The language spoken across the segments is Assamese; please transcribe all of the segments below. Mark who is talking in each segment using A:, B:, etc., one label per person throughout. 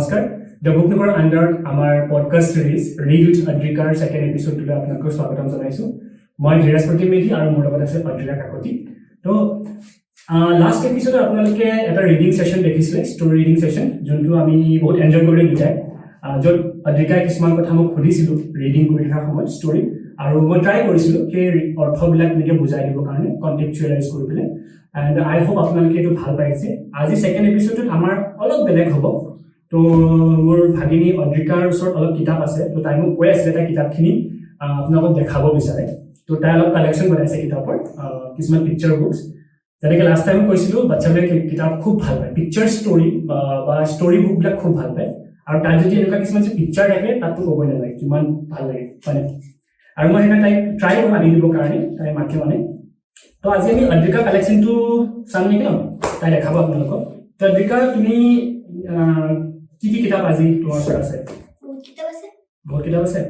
A: নমস্কাৰ দ্য বুক নুকৰ আণ্ডাৰত আমাৰ পডকাষ্ট সিৰিজ ৰিড উইথ আদ্ৰিকাৰ সেকেণ্ড এপিসোডটোলৈ আপোনালোকক স্বাগতম জনাইছোঁ মই বৃহস্পতি মেধি আৰু মোৰ লগত আছে আদ্ৰিকা কাকতি তো লাষ্ট এপিসোডত আপোনালোকে এটা ৰিডিং সেশন দেখিছিলে ষ্টৰী ৰিডিং সেশন যোনটো আমি বহুত এনজয় কৰিলোঁ দুটাই য'ত আদ্ৰিকাই কিছুমান কথা মোক সুধিছিলোঁ ৰিডিং কৰি থকাৰ সময়ত ষ্টৰী আৰু মই ট্ৰাই কৰিছিলোঁ সেই অৰ্থবিলাক এনেকৈ বুজাই দিবৰ কাৰণে কণ্টেক্সচুৱেলাইজ কৰি পেলাই এণ্ড আই হোপ আপোনালোকে এইটো ভাল পাইছে আজি সেকেণ্ড এপিসোডত আমাৰ অলপ বেলেগ হ'ব তো মোৰ ভাগিনী আদ্ৰিকাৰ ওচৰত অলপ কিতাপ আছে তো তাই মোক কৈ আছিলে তাই কিতাপখিনি আপোনালোকক দেখাব বিচাৰে তো তাই অলপ কালেকশ্যন বনাইছে কিতাপৰ কিছুমান পিকচাৰ বুকছ যেনেকৈ লাষ্ট টাইম কৈছিলোঁ বাচ্চাবিলাকে কিতাপ খুব ভাল পায় পিকচাৰ ষ্টৰী বা ষ্টৰী বুকবিলাক খুব ভাল পায় আৰু তাত যদি এনেকুৱা কিছুমান যে পিকচাৰ থাকে তাততো ক'বই নালাগে কিমান ভাল লাগে মানে আৰু মই সেইকাৰণে তাইক ট্ৰাই কৰোঁ আনি দিবৰ কাৰণে তাই মাকে মানে তো আজি আমি আদ্ৰিকা কালেকশ্যনটো চাম নেকি ন তাই দেখাব আপোনালোকক তো আদ্ৰিকা তুমি কি কি কিতাপ আজি তোমাৰ ওচৰত আছে বহুত কিতাপ আছে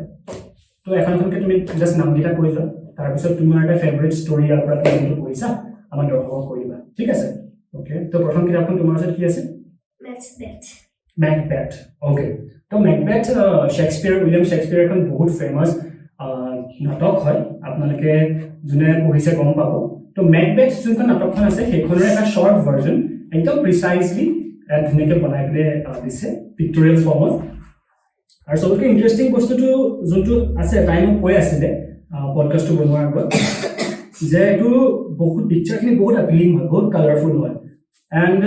A: তো এখনকে তুমি জাষ্ট নামকেইটা কৈ যোৱা তাৰপিছত তোমাৰ এটা ফেভৰেট ষ্টৰী ইয়াৰ পৰা তুমি যোনটো পঢ়িছা আমাৰ দৰ্শকক কৰিবা ঠিক আছে অ'কে তো প্ৰথম কিতাপখন তোমাৰ ওচৰত কি আছে মেকবেথ অ'কে তো মেকবেথ উইলিয়াম শ্বেক্সপিয়াৰ এখন বহুত ফেমাছ নাটক হয় আপোনালোকে যোনে পঢ়িছে গম পাব তো মেকবেথ যোনখন নাটকখন আছে সেইখনৰ এটা শ্বৰ্ট ভাৰ্জন একদম প্ৰিচাইজলি ধুনীয়াকৈ বনাই পেলাই দিছে পিক্টৰিয়েল ফৰ্মত আৰু চবতকৈ ইণ্টাৰেষ্টিং বস্তুটো যোনটো আছে তাই মোক কৈ আছিলে পডকাষ্টটো বনোৱাৰ আগত যে এইটো বহুত পিকচাৰখিনি বহুত এপিলিং হয় বহুত কালাৰফুল হয় এণ্ড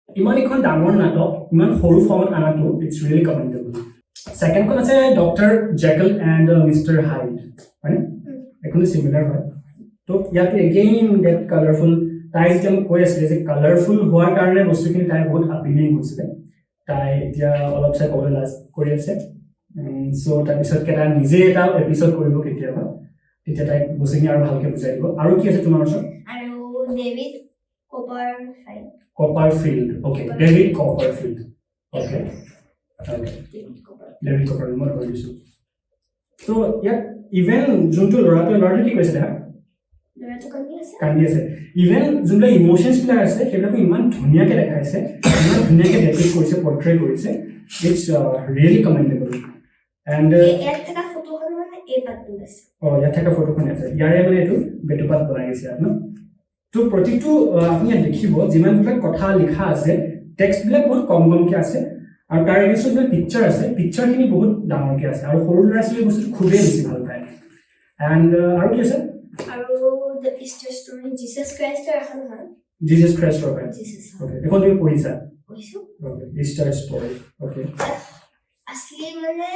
A: ইমান এখন ডাঙৰ নাটক ইমান সৰু ফৰ্মত অনাটো ইটছ ৰিয়েলি কমেণ্টেবল ছেকেণ্ডখন আছে ডক্টৰ জেকল এণ্ড মিষ্টাৰ হাইড হয়নে এইখনো চিমিলাৰ হয় তো ইয়াতে এগেইন ডেট কালাৰফুল তাই যেতিয়া মোক কৈ আছিলে যে কালাৰফুল হোৱাৰ কাৰণে বস্তুখিনি তাই বহুত আপিলিং হৈছিলে তাই এতিয়া অলপ চাই ক'বলৈ লাজ কৰি আছে চ' তাৰপিছতকৈ তাই নিজে এটা এপিছ'ড কৰিব কেতিয়াবা তেতিয়া তাইক বস্তুখিনি আৰু ভালকৈ বুজাই দিব আৰু কি আছে তোমাৰ ওচৰত Copperfield okay David Copperfield okay David Copperfield মই কৈ দিছোঁ ত' ইয়াত ইভেন যোনটো ল'ৰাটোৱে কি কৈছিলে হা কান্দি আছে ইভেন যোনবিলাক ইম'শ্যনছবিলাক আছে সেইবিলাকো ইমান ধুনীয়াকৈ দেখাইছে ইমান ধুনীয়াকৈ ডেপিক্ট কৰিছে পৰ্ট্ৰে কৰিছে ইটছ ৰিয়েলি কমেণ্টেবল এণ্ড ইয়াত থকা ফটোখন আছে ইয়াৰে মানে এইটো বেটুপাত বনাই গৈছে আৰু ন তো প্ৰতিটো আপুনি ইয়াত দেখিব যিমানবিলাক কথা লিখা আছে টেক্সটবিলাক বহুত কমকৈ আছে আৰু তাৰ এগেইনষ্টত যিবিলাক পিকচাৰ আছে পিকচাৰখিনি বহুত ডাঙৰকৈ আছে আৰু সৰু ল'ৰা ছোৱালীয়ে বস্তুটো খুবেই বেছি ভাল পায় এণ্ড আৰু কি আছে
B: The Easter story, Jesus Christ এখন হয়
A: Jesus Christ হয় ওকে এখন তুমি পঢ়িছা
B: পঢ়িছো
A: ওকে Easter story ওকে
B: আসলে মানে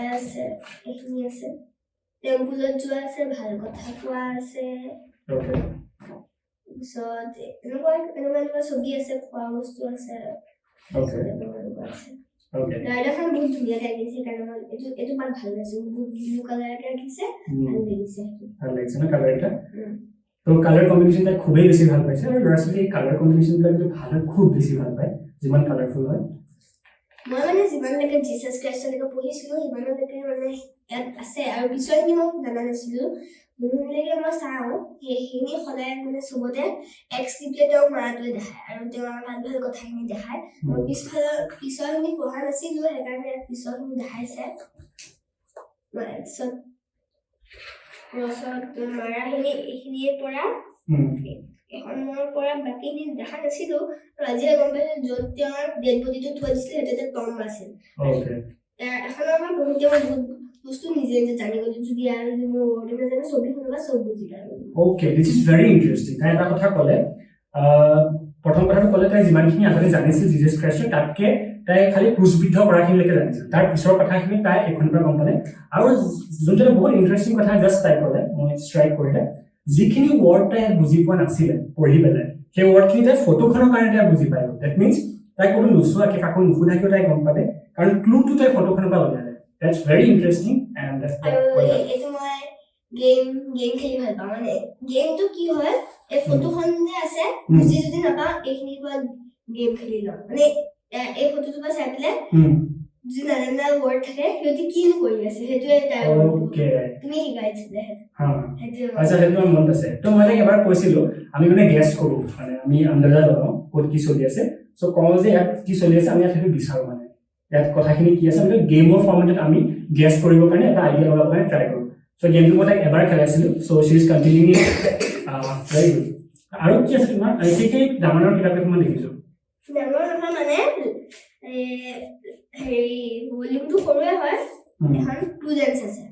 B: আছে এখিনি আছে টেম্পলত যোৱা আছে ভাল কথা কোৱা আছে
A: ওকে
B: সত এনেকুৱা ছবি আছে খোৱা বস্তু আছে
A: ওকে ওকে
B: ৰাইডাৰখন বহুত ধুনীয়া লাগিছে কাৰণ এইটো বৰ ভাল লাগিছে বহুত ব্লু কালাৰকে ৰাখিছে ভাল লাগিছে
A: না কালাৰটা তো কালাৰ কম্বিনেশ্যনটা খুবেই বেছি ভাল পাইছে আৰু ল'ৰা ছোৱালী কালাৰ কম্বিনেশ্যনটো ভাল খুব বেছি ভাল পায় যিমান কালাৰফুল হয়
B: মই মানে যিমানলৈকে জিচাছ ক্ৰাইষ্টলৈকে পঢ়িছিলোঁ সিমানলৈকে মানে ইয়াত আছে আৰু পিছৰখিনি মই জানা নাছিলোঁ যোনবিলাকে মই চাওঁ সেইখিনি সদায় মানে চবতে এক্সপ্লিটে তেওঁ মৰাটোৱে দেখায় আৰু তেওঁৰ ভাল ভাল কথাখিনি দেখায় মই পিছৰখিনি পঢ়া নাছিলোঁ সেইকাৰণে পিছৰখিনি দেখাইছে মাৰাখিনি এইখিনিৰ পৰা এখনৰ পৰা বাকীখিনি দেখা নাছিলোঁ আৰু আজিহে গম পাইছোঁ য'ত তেওঁৰ ডেড বডিটো থৈ দিছিলে সেইটোতে টম্ব আছিল এখনৰ পৰা বহুতে বস্তু নিজে নিজে জানি গ'লো যদি আৰু মোৰ ৱৰ্ডে নাজানে ছবিখনৰ পৰা চব বুজি পালোঁ
A: okay this is very interesting তাই এটা কথা ক'লে প্ৰথম কথাটো ক'লে তাই যিমানখিনি আগতে জানিছিল জিজাছ ক্ৰাইষ্টৰ তাতকৈ তাই খালি ক্ৰুচবিদ্ধ কৰাখিনিলৈকে জানিছিল তাৰ পিছৰ কথাখিনি তাই এইখনৰ পৰা গম পালে আৰু যোনটো বহুত ইণ্টাৰেষ্টিং কথা জাষ্ট তাই ক'লে মই ষ্ট্ৰাইক কৰিলে যিখিনি ৱৰ্ড তাই বুজি পোৱা নাছিলে পঢ়ি পেলাই সেই ৱৰ্ডখিনি তাই ফটোখনৰ কাৰণে তাই বুজি পায় ডেট মিনছ তাই কোনো নোচোৱাকৈ কাকো নুসুধাকৈও তাই গম পালে কাৰণ ক্লুটো তাই ফটোখনৰ পৰা উলিয়ালে That's very interesting and
B: এইটো মই গেম খেলি ভাল পাওঁ মানে গেমটো কি হয় এই ফটোখন যে আছে বুজি যদি নাপাওঁ এইখিনিৰ পৰা গেম খেলি লওঁ মানে এই ফটোটোৰ পৰা চাই পেলাই যি নাজানা ৱৰ্ড থাকে সিহঁতে কিনো কৰি আছে সেইটোৱে তাই তুমি শিকাইছিলে
A: আচ্ছা সেইটো মনত আছে তো মই তাইক এবাৰ কৈছিলোঁ আমি মানে গেছ কৰোঁ মানে আমি আন্দাজা লগাওঁ ক'ত কি চলি আছে সো কওঁ যে ইয়াত কি চলি আছে আমি ইয়াত সেইটো বিচাৰোঁ মানে ইয়াত কথাখিনি কি আছে আমি গেমৰ ফৰ্মেটত আমি গেছ কৰিবৰ কাৰণে এটা আইডিয়া লগাব কাৰণে ট্ৰাই কৰোঁ সো গেমটো মই তাক এবাৰ খেলাইছিলোঁ so she is continuing very good আৰু কি আছে তোমাৰ সেই ডাঙৰ কিতাপ এখন মই দেখিছোঁ
B: ডাঙৰ নহয় মানে হেৰি ভলিউমটো সৰুৱে হয় এখন প্ৰুডেন্স আছে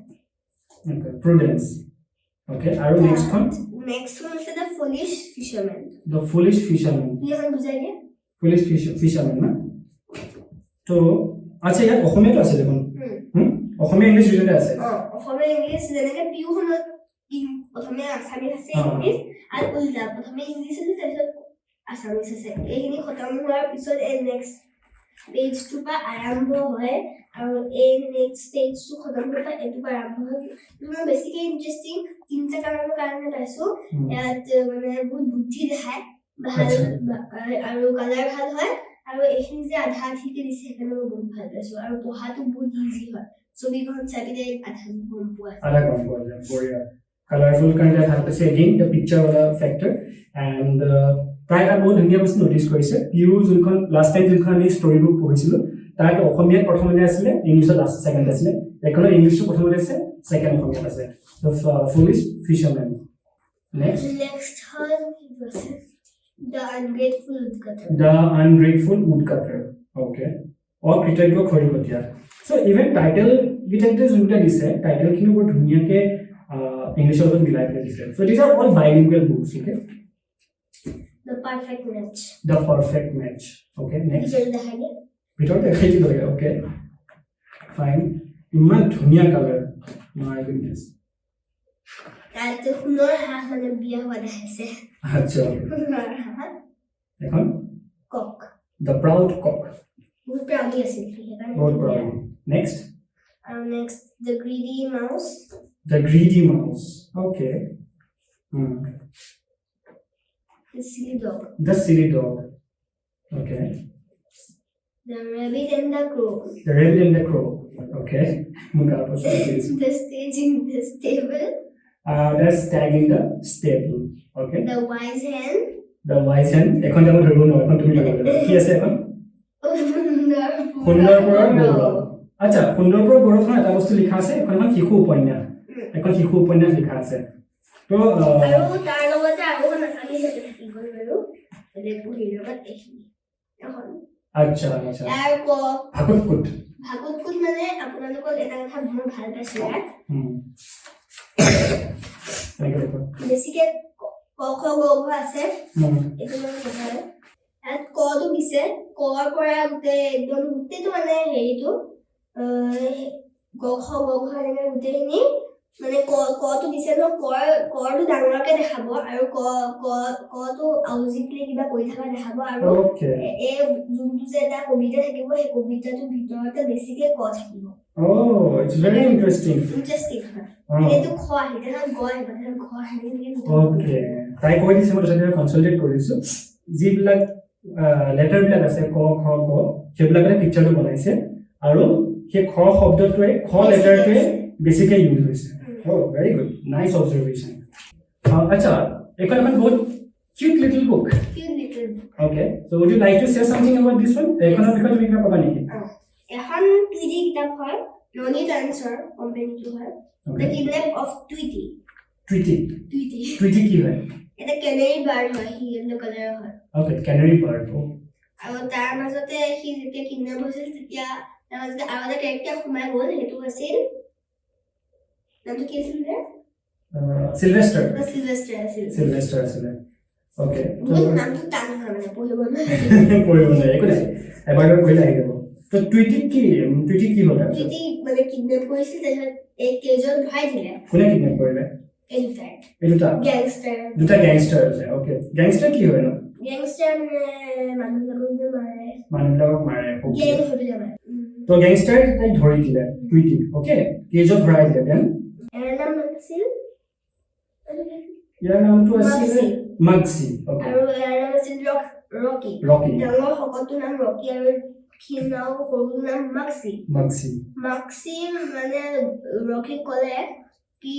A: প্ৰুডেন্স ওকে আৰু নেক্সটখন
B: আছে দ্য ফুলিশ ফিশাৰমেন
A: এখন
B: বুজাই দিয়ে
A: ফুলিশ ফিশাৰমেন না তো আচ্ছা ইয়াত অসমীয়াটো আছে দেখোন অসমীয়া ইংলিছ দুয়োটাই আছে
B: অসমীয়া ইংলিছ যেনেকৈ পিউখনত প্ৰথমে আছামিজ আছে ইংলিছ আৰু উল্টা প্ৰথমে ইংলিছ আছে তাৰপিছত আছামিজ আছে এইখিনি খতম হোৱাৰ পিছত এই নেক্সট পেজটোৰ পৰা আৰম্ভ হয় আৰু এই নেক্সট পেজটো খতম হোৱাৰ পৰা এইটোৰ পৰা আৰম্ভ হয় মই বেছিকৈ ইণ্টাৰেষ্টিং তিনিটা কাৰণৰ কাৰণে পাইছোঁ ইয়াত মানে বহুত বুদ্ধি দেখায় ভাল আৰু কালাৰ ভাল হয় আৰু এইখিনি যে আধা আধিকে দিছে সেইকাৰণে মই বহুত ভাল পাইছোঁ আৰু পঢ়াটো বহুত ইজি হয় ছবিখন চাই পিনে আধা গম পোৱা যায়
A: বঢ়িয়া কালাৰফুল কাৰণে ভাল পাইছে again the picture wala factor and প্ৰায় এটা বহুত ধুনীয়া বস্তু নটিচ কৰিছে পিউ যোনখন লাষ্ট টাইম যোনখন আমি ষ্টৰি বুক পঢ়িছিলোঁ তাত অসমীয়াত প্ৰথমতে আছিলে ইংলিছত ছেকেণ্ড আছিলে এখনৰ ইংলিছটো প্ৰথমতে আছে ছেকেণ্ড অসমীয়াত আছে দ্য ফুলিশ ফিশাৰমেন
B: নেক্সট হ'ল The
A: Ungrateful Woodcutter. Okay. অকৃতজ্ঞ খৰিকটীয়া সো ইভেন টাইটেল গিটাৰটো যোনটা দিছে টাইটেলখিনি বহুত ধুনীয়াকৈ ইংলিছৰ লগত মিলাই পেলাই দিছে so these are all bilingual books okay
B: The Perfect Match
A: okay next ভিতৰত দেখাই দিব লাগে অ'কে ফাইন ইমান ধুনীয়া কালাৰ মাই গুডনেছ
B: তাতে সোণৰ হাঁহ মানে বিয়া হোৱা দেখাইছে
A: আচ্ছা এখন
B: কক
A: দ্য প্ৰাউড কক
B: বহুত প্ৰাউডি আছিল সেইকাৰণে
A: বহুত প্ৰাউড নেক্সট
B: আৰু next the greedy mouse
A: okay
B: the silly dog
A: okay
B: the rabbit and the crow
A: okay মুগা পছন্দ
B: the stage in the stable
A: the stag in the stable okay
B: the wise hen এখন আমি ধৰিব নোৱাৰো এখন তুমি ধৰিব কি আছে এখন সুন্দৰপুৰৰ গৌৰৱ আচ্ছা সুন্দৰপুৰৰ গৌৰৱখন এটা বস্তু লিখা আছে এখন শিশু উপন্যাস লিখা আছে তো আৰু তাৰ লগতে আৰু এখন আছামিজ আছে থাকি গ'ল বাৰু এনে পঢ়ি লগত এইখিনি এখন
A: আচ্ছা
B: আৰু
A: ভাগৱত
B: মানে আপোনালোকৰ এটা কথা মই ভাল পাইছোঁ ইয়াত বেছিকে ক খ গ ঘ আছে এইটো মানে নহয় ইয়াত কটো দিছে কৰ পৰা গোটেইটো মানে হেৰিটো গ খ গ ঘ এনেকৈ গোটেইখিনি মানে কটো দিছে ন কৰটো ডাঙৰকে দেখাব আৰু কটো আউজি পেলাই কিবা কৰি থকা দেখাব আৰু এই যোনটো যে এটা কবিতা থাকিব সেই কবিতাটোৰ ভিতৰতে বেছিকে ক থাকিব
A: Oh, it's very interesting.
B: এইটো খ আহিলে না গ আহিলে খ আহিলে
A: ওকে তাই কৈ দিছে মই তাতে কনসালটেট কৰিছো যিবিলাক লেটাৰ বিলাক আছে ক খ গ সেইবিলাকে পিকচাৰটো বনাইছে আৰু সেই খ শব্দটোৱে খ লেটাৰটোৱে বেছিকৈ ইউজ হৈছে ভেৰি গুড নাইচ অবজাৰভেশ্যন আচ্ছা এখন বহুত cute little book okay so would you like to say something about this one এখনৰ বিষয়ে তুমি কিবা ক'বা নেকি
B: এখন টুইটি কিতাপ হয় ননিত আনসাৰ কোম্পানীটো হয় দ্য কিডনেপ অফ টুইটি কি হয় এটা কেনেৰি বাৰ্ড হয় হি ইয়েলো কালাৰ হয়
A: ওকে কেনেৰি বাৰ্ড
B: আৰু তাৰ মাজতে হি যেতিয়া কিডনেপ হৈছিল তেতিয়া তাৰ মাজতে আৰু এটা কেৰেক্টাৰ সোমাই গ'ল সেইটো আছিল নামটো কি আছিল
A: চিলভেষ্টাৰ আছিল ওকে
B: নামটো টান হয় মানে পঢ়িব
A: নোৱাৰে একো নাই এবাৰ পঢ়িলে আহি যাব তো টুইটি কি হ'ল
B: টুইটি মানে কিডনেপ কৰিছিল তাৰপিছত এক কেজত ভৰাই দিলে
A: কোনে কিডনেপ কৰিলে দুটা গ্যাংষ্টাৰ আছে ওকে গ্যাংষ্টাৰ কি হয় ন
B: গ্যাংষ্টাৰ মানুহবিলাকক মাৰে গ্যাং হৈ যায়
A: তো গ্যাংষ্টাৰ তাই ধৰি দিলে টুইটি ওকে কেজত ভৰাই দিলে দেন ইয়াৰ নামটো আছিল মাগসি ওকে
B: আৰু ইয়াৰ নাম আছিল ৰকি ডাঙৰ শকতটো নাম ৰকি আৰু ক্ষীণাও সৰুটো নাম মাগসি মানে ৰকি ক'লে কি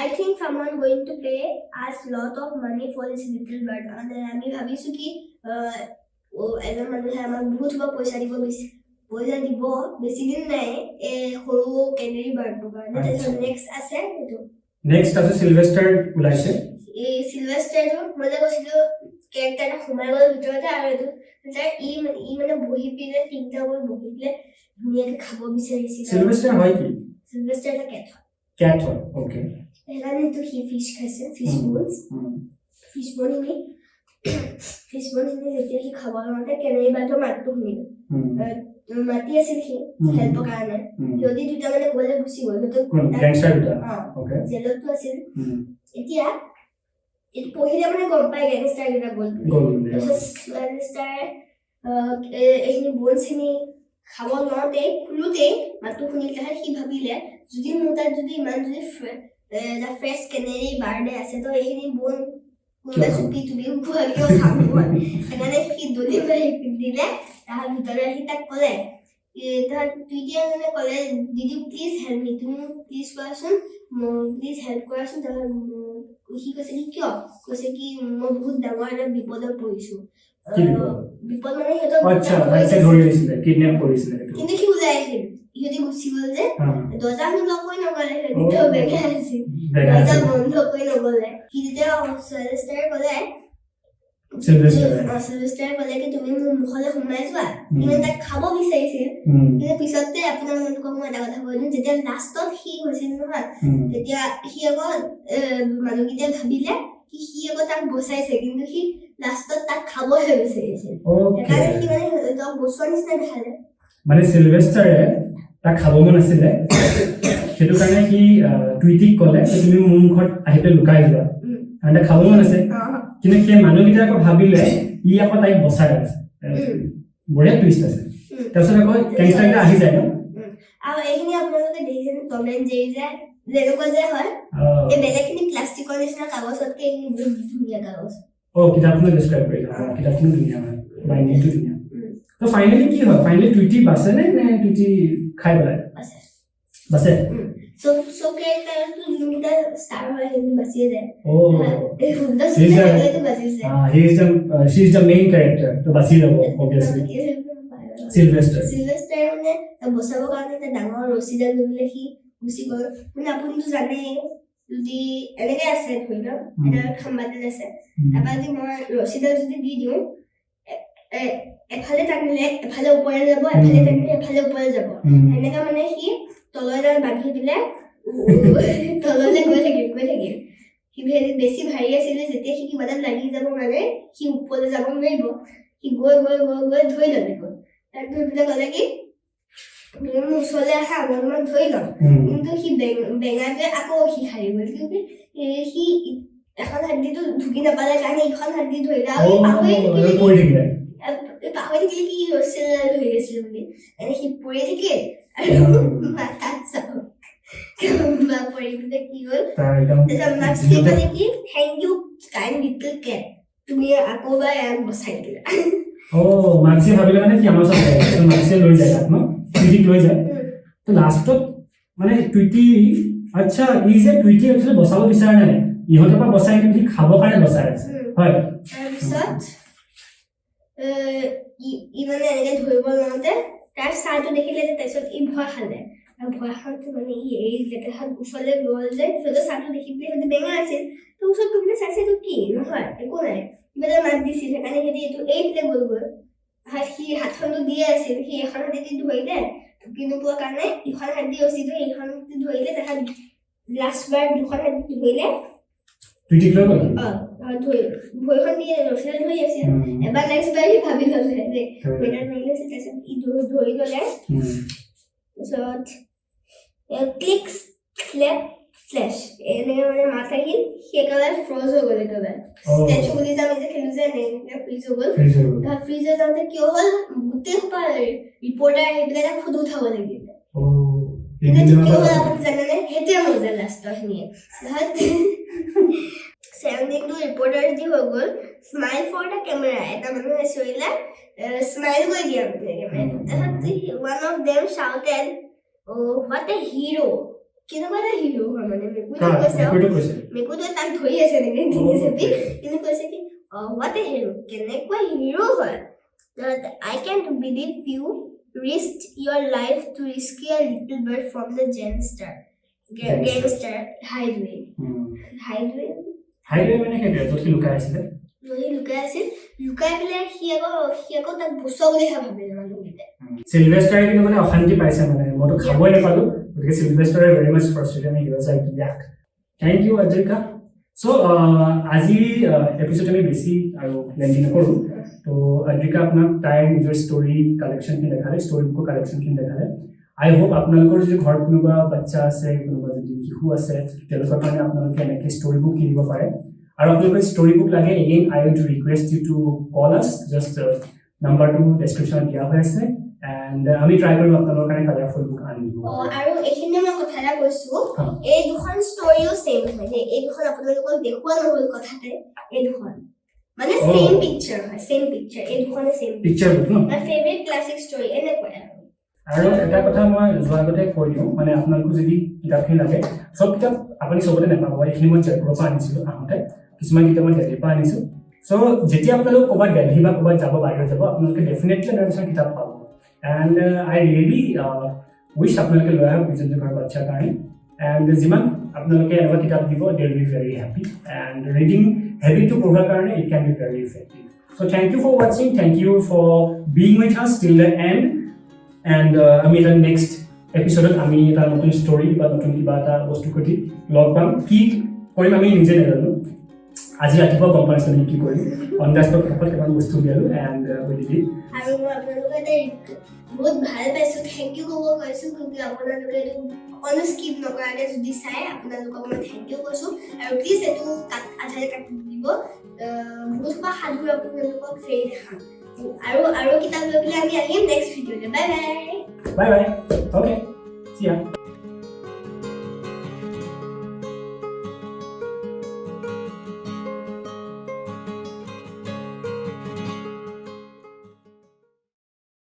B: I think someone going to pay us lot of money for this little bird and আমি ভাবিছো কি এজন মানুহে আমাক বহুত পইচা দিব বেছি দিন নাই সৰু কেনেৰি বাৰ্ডটোৰ কাৰণে তাৰপিছত নেক্সট আছে এইটো
A: নেক্সট আছে সিলভেষ্টাৰ ওলাইছে
B: এই সিলভেষ্টাৰটো মই যে কৈছিলো কেৰেক্টাৰটা সোমাই গ'ল ভিতৰতে আৰু এইটো তাৰ ই মানে বহি পিনে তিনিটা বহি পিনে ধুনীয়াকে খাব বিচাৰিছিল
A: সিলভেষ্টাৰ হয় কি
B: সিলভেষ্টাৰ এটা
A: কেট হয় ওকে
B: সেইকাৰণে এইটো সি ফিছ খাইছে ফিছ বনছ যেতিয়া সি খাব লওঁতে কেনেৰি বাৰ্ডৰ মাতটো শুনিলো মাতি আছিল সি হেল্পৰ কাৰণে সিহঁতি দুটা মানে ক'বলৈ গুচি গ'ল জেলতো আছিল এতিয়া এইটো পঢ়িলে মানে গম পাই গেংষ্টাৰ কেইটা গ'ল তাৰপিছত গেংষ্টাৰ এইখিনি বনখিনি খাব লওঁতে খোলোতেই মাতটো শুনিলেহে সি ভাবিলে যদি মোৰ তাত যদি ইমান যদি ফ্ৰেছ কেনেৰি বাৰ্ডে আছে তো এইখিনি বন কোনোবাই চুপি তুপি কিয় খাব সেইকাৰণে সি দলি মাৰি দিলে তাৰ ভিতৰত আহি তাক ক'লে তুই মানে ক'লে দিদি প্লিজ হেল্প মি তুমি প্লিজ কোৱাচোন প্লিজ হেল্প কৰাচোন সি কৈছে কি কিয় কৈছে কি মই বহুত ডাঙৰ এটা বিপদত পৰিছো বিপদ মানে কিন্তু সি ওলাই আহিল সিহঁতি গুচি গ'ল যে দৰ্জা লক কৰি নগ'লে সিহঁতিও বেগা আছিল দৰ্জা বন্ধ কৰি নগ'লে সি যেতিয়া সিলভেষ্টাৰে ক'লে কি তুমি মোৰ মুখলৈ সোমাই যোৱা কিন্তু তাক খাব বিচাৰিছিল কিন্তু পিছতে আপোনালোকক মই এটা কথা কৈ দিওঁ যেতিয়া লাষ্টত সি হৈছিল নহয় তেতিয়া সি আকৌ মানুহকেইটাই ভাবিলে কি সি আকৌ তাক বচাইছে কিন্তু সি লাষ্টত তাক খাবহে বিচাৰিছিল সেইকাৰণে সি মানে তাক বচোৱাৰ নিচিনা দেখালে
A: মানে সিলভেষ্টাৰে তাক খাব মন আছিলে সেইটো কাৰণে সি টুইটিক ক'লে তুমি মোৰ মুখত আহি পেলাই লুকাই যোৱা আৰু খাব মন আছে কিন্তু সেই মানুহকেইটা আকৌ ভাবিলে ই আকৌ তাইক বচাই আছে বঢ়িয়া টুইষ্ট আছে তাৰপিছত আকৌ গেংষ্টাৰটা আহি যায় ন
B: আৰু এইখিনি আপোনালোকে দেখিছেনে টম এণ্ড জেৰী যেনেকুৱা যে হয় এই বেলেগখিনি প্লাষ্টিকৰ নিচিনা কাগজতকৈ এইখিনি বহুত ধুনীয়া কাগজ
A: কিতাপখনত ডেছক্ৰাইব কৰিলে কিতাপখনো ধুনীয়া হয় বাইণ্ডিংটো ধুনীয়া তো ফাইনেলি কি হয় ফাইনেলি টুইটি বাচে নে টুইটি খাই পেলাই বাচে
B: so character যোনটা star হয় কিন্তু বাচিয়ে যায়
A: she is the main character তো বাচি যাব obviously
B: সিলভেষ্টাৰ মানে বচাবৰ কাৰণে এটা ডাঙৰ ৰছীডাল লৈ সি গুচি গ'ল মানে আপুনিতো জানে যদি এনেকে আছে ধৰি লওক এটা খাম্বাডাল আছে তাৰপৰা যদি মই ৰছীডাল যদি দি দিওঁ এফালে টানিলে এফালে ওপৰে যাব এফালে টানিলে এফালে ওপৰে যাব এনেকা মানে সি তলৰডাল বান্ধি দিলে তললৈ গৈ থাকিল সি বেছি ভাৰী আছিলে যেতিয়া সি কিবা এটা লাগি যাব মানে সি ওপৰলৈ যাব নোৱাৰিব সি গৈ ধৰি ল'লে তাক ধৰি পেলাই ক'লে কি মোৰ ওচৰলৈ আহা মই ধৰি ল'ম কিন্তু সি বেঙাটোৱে আকৌ সি হাৰি গ'ল কিন্তু সি এখন হাড্ডিটো ঢুকি নাপালে কাৰণে ইখন হাড্ডি ধৰিলে আৰু পাহৰি থাকিলে কি ৰছীডাল ধৰি আছিল বুলি এনে সি পৰি থাকিল আৰু মাথাত চাব পৰি পেলাই কি হ'ল তাৰপিছত মাক্সিয়ে ক'লে কি থেংক ইউ কাইণ্ড লিটল কেট তুমি আকৌ এবাৰ ইয়াক বচাই দিলা
A: মাক্সিয়ে ভাবিলে মানে কি আমাৰ ওচৰত মাক্সিয়ে লৈ যায় তাক ন টুইটিক লৈ যায় তো লাষ্টত মানে টুইটি আচ্ছা ই যে টুইটি একচুৱেলি বচাব বিচৰা নাই ইহঁতৰ পৰা বচাই কিন্তু সি খাবৰ কাৰণে বচাই আছে হয়
B: তাৰপিছত ই মানে এনেকৈ ধৰিব লওঁতে তাৰ চাহটো দেখিলে যে তাৰপিছত ই ভয় খালে আৰু ভয় খাওঁতে মানে ই এই লেতেৰাত ওচৰলৈ গ'ল যে সিহঁতৰ চাহটো দেখি পেলাই সিহঁতে বেঙা আছিল তো ওচৰত গৈ পেলাই চাইছে এইটো কি নহয় একো নাই কিবা এটা মাত দিছিল সেইকাৰণে সিহঁতে এইটো এই পেলাই গ'লগৈ সি হাতখনটো দিয়ে আছিল সি এখন হাতেদি ধৰিলে ঢুকি নোপোৱাৰ কাৰণে ইখন হাতেদি ৰছীটো এইখন হাতেদি ধৰিলে তাৰপিছত লাষ্টবাৰ দুখন হাতেদি ধৰিলে ভৰিখন দিয়ে ৰছীডাল ধৰি আছিল এবাৰ নেক্সট বাৰ সি ভাবি ল'লে দেই ভৰিডাল ধৰি লৈছিল তাৰপিছত ই ধৰি ল'লে তাৰপিছত ক্লিক স্লেপ ফ্লেছ এনেকৈ মানে মাত আহিল সি একেবাৰে ফ্ৰজ হৈ গ'ল একেবাৰে ষ্টেচু বুলি যে আমি যে খেলোঁ যে এনেকৈ ফ্ৰিজ হৈ গ'ল ফ্ৰিজ হৈ যাওঁতে কিয় হ'ল গোটেই সোপা ৰিপৰ্টাৰ আহি পেলাই তাক ফটো উঠাব লাগিলে কিয় হ'ল আপুনি জানেনে সেইটোৱে মজা লাষ্টৰখিনিয়ে চেণ্ডিংটো ৰিপৰ্টাৰ যি হৈ গ'ল স্মাইল ফৰ দ্য কেমেৰা এটা মানুহে চিঞৰিলে স্মাইল কৰি দিয়া তাৰপিছত one of them shouted what a hero কেনেকুৱা এটা হিৰো হয় মানে মেকুৰীটোৱে তাক ধৰি আছে এনেকৈ ডিঙি চেপি কিন্তু কৈছে কি হোৱাট এ হিৰো কেনেকুৱা হিৰো হয় I can't believe you risked your life to rescue a little bird from the gangster hideaway. Hideaway
A: মানে কি য'ত সি লুকাই আছিলে
B: সি লুকাই আছিল লুকাই পেলাই সি আকৌ তাক বচাব বুলি ভাবিলে মানুহকেইটাই
A: চিলভেষ্টাৰে কিন্তু মানে অশান্তি পাইছে মানে মইতো খাবই নাপালো গতিকে চিলভেষ্টাৰে very much frustrated he was like ইয়াক থ্যাংক ইউ আদ্ৰিকা সো আজি এপিসোড আমি বেছি আৰু লেন্দি নকৰোঁ তো আদ্ৰিকা আপোনাক তাইৰ নিজৰ ষ্টৰী কালেকশ্যনখিনি দেখালে ষ্টৰী বুকৰ কালেকশ্যনখিনি দেখালে আই হোপ আপোনালোকৰ যদি ঘৰত কোনোবা বাচ্চা আছে কোনোবা যদি শিশু আছে তেওঁলোকৰ কাৰণে আপোনালোকে এনেকৈ ষ্টৰী বুক কিনিব পাৰে আৰু আপোনালোকৰ ষ্টৰী বুক লাগে again I will request you to call us just নাম্বাৰটো ডেছক্ৰিপশ্যনত দিয়া হৈ আছে এণ্ড আমি ট্ৰাই কৰিম আপোনালোকৰ কাৰণে কালাৰফুল বুক আনিব
B: আৰু এইখিনি মই কথা এটা কৈছোঁ এই দুখন ষ্টৰীও ছেইম হয় দেই এই দুখন আপোনালোকক দেখুওৱা নহ'ল কথাতে এই দুখন মানে ছেইম পিকচাৰ হয় ছেইম পিকচাৰ এই দুখনে ছেইম
A: পিকচাৰ বুক ন
B: মাই ফেভৰেট ক্লাছিক ষ্টৰী এনেকুৱাই
A: আৰু এটা কথা মই যোৱাৰ আগতে কৈ দিওঁ মানে আপোনালোকক যদি কিতাপখিনি লাগে চব কিতাপ আপুনি চবতে নাপাব এইখিনি মই জয়পুৰৰ পৰা আনিছিলোঁ আহোঁতে কিছুমান কিতাপ মই দিল্লীৰ পৰা আনিছোঁ চ' যেতিয়া আপোনালোক ক'ৰবাত দিল্লী বা ক'ৰবাত যাব বাহিৰত যাব আপোনালোকে ডেফিনেটলি এনেকুৱা কিছুমান কিতাপ পাব এণ্ড আই ৰিয়েলি উইচ আপোনালোকে লৈ আহক নিজৰ ঘৰৰ বাচ্চাৰ কাৰণে এণ্ড যিমান আপোনালোকে এনেকুৱা কিতাপ দিব they will be very happy and reading হেবিটটো পঢ়াৰ কাৰণে it can be very effective so' thank you for ৱাচিং thank you for being with us till the and and আমি এটা নেক্সট এপিছডত আমি এটা নতুন ষ্টৰী বা নতুন কিবা এটা বস্তু সৈতে লগ পাম কি কৰিম আমি নিজে নাজানো আজি ৰাতিপুৱা গম পাইছোঁ আমি কি কৰিম অন দ্য স্পট কাষত কেইটামান বস্তু উলিয়ালোঁ এণ্ড
B: আৰু মই আপোনালোকে এটা বহুত ভাল পাইছোঁ থেংক ইউ ক'ব কৈছোঁ কিন্তু আপোনালোকে এইটো অকণো স্কিপ নকৰাকৈ যদি চাই আপোনালোকক মই থেংক ইউ কৈছোঁ আৰু প্লিজ এইটো আধাৰে কাটি দিব বহুত বা সাধু আপোনালোকক ফেৰি দেখাম আৰু কিতাপ লৈ পেলাই আমি আহিম next ভিডিঅ'লৈ bye bye
A: bye bye okay চিয়া